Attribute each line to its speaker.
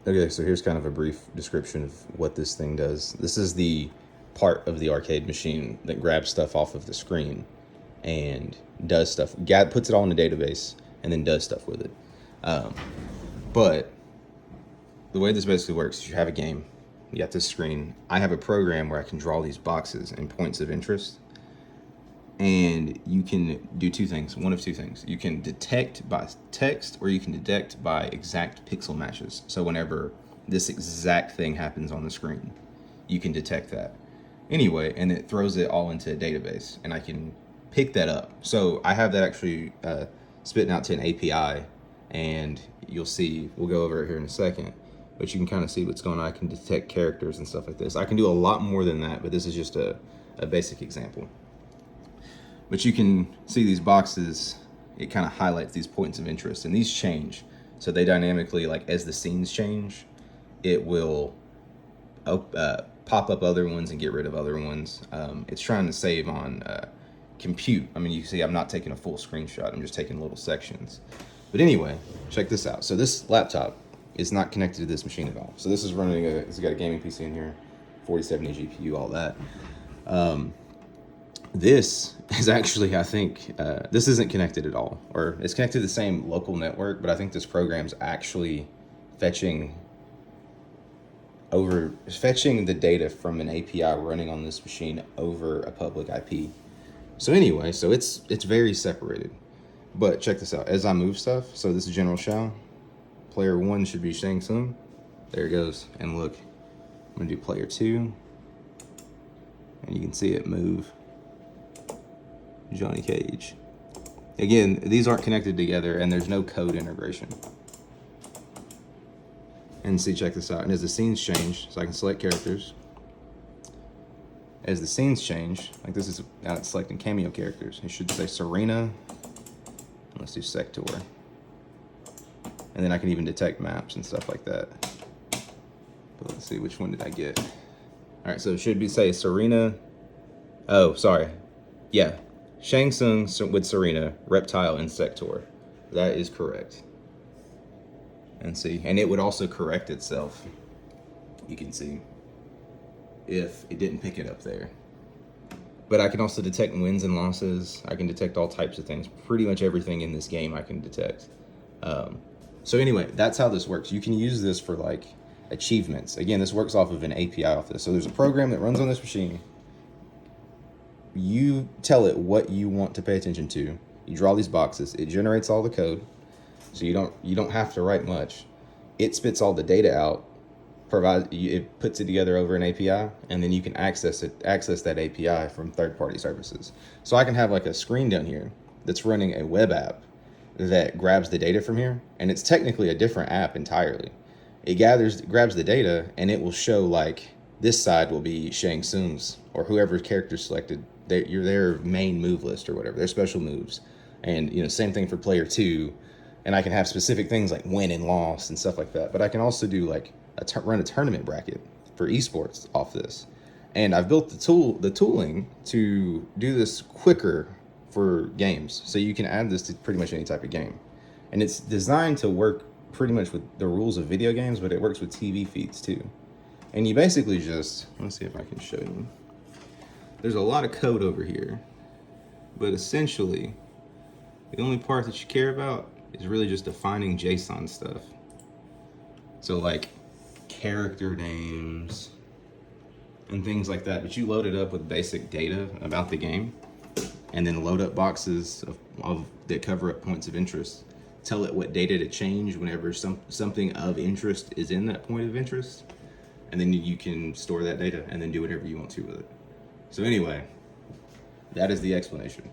Speaker 1: Okay, so here's kind of a brief description of what this thing does. This is the part of the arcade machine that grabs stuff off of the screen and does stuff. Puts it all in a database and then does stuff with it. But the way this basically works is you have a game, you got this screen. I have a program where I can draw these boxes and points of interest. And you can do two things, one of two things. You can detect by text or you can detect by exact pixel matches. So whenever this exact thing happens on the screen, you can detect that. Anyway, and it throws it all into a database and I can pick that up. So I have that actually spitting out to an API, and you'll see, we'll go over it here in a second, but you can kind of see what's going on. I can detect characters and stuff like this. I can do a lot more than that, but this is just a basic example. But you can see these boxes, it kind of highlights these points of interest, and these change. So they dynamically, like as the scenes change, it will pop up other ones and get rid of other ones. It's trying to save on compute. I mean, you see I'm not taking a full screenshot, I'm just taking little sections. But anyway, check this out. So this laptop is not connected to this machine at all. So this is running, it's got a gaming PC in here, 4070 GPU, all that. This is actually, I think, this isn't connected at all, or it's connected to the same local network, but I think this program's actually fetching the data from an API running on this machine over a public IP. So anyway, so it's very separated. But check this out, as I move stuff, so this is General Shao, player 1 should be Shang Tsung, there it goes, and look, I'm gonna do player 2, and you can see it move. Johnny Cage. Again, these aren't connected together and there's no code integration. And see, check this out. And as the scenes change, so I can select characters. As the scenes change, like this is, now it's selecting cameo characters. It should say Serena. Let's do Sector. And then I can even detect maps and stuff like that. But let's see, which one did I get? All right, so it should be say Serena. Oh, sorry. Yeah. Shang Tsung with Serena, Reptile, and Sector. That is correct. And see, and it would also correct itself. You can see if it didn't pick it up there. But I can also detect wins and losses. I can detect all types of things. Pretty much everything in this game I can detect. So anyway, that's how this works. You can use this for like achievements. Again, this works off of an API off this. So there's a program that runs on this machine. You tell it what you want to pay attention to. You draw these boxes. It generates all the code, so you don't have to write much. It spits all the data out. It puts it together over an API, and then you can access that API from third-party services. So I can have like a screen down here that's running a web app that grabs the data from here, and it's technically a different app entirely. It grabs the data, and it will show like this side will be Shang Tsung's or whoever's character selected. Their main move list or whatever, their special moves. And you know, same thing for player 2. And I can have specific things like win and loss and stuff like that. But I can also do like run a tournament bracket for esports off this. And I've built the tooling to do this quicker for games. So you can add this to pretty much any type of game. And it's designed to work pretty much with the rules of video games, but it works with TV feeds too. And you basically just, let's see if I can show you. There's a lot of code over here, but essentially, the only part that you care about is really just defining JSON stuff. So like character names and things like that, but you load it up with basic data about the game, and then load up boxes that cover up points of interest. Tell it what data to change whenever something of interest is in that point of interest, and then you can store that data and then do whatever you want to with it. So anyway, that is the explanation.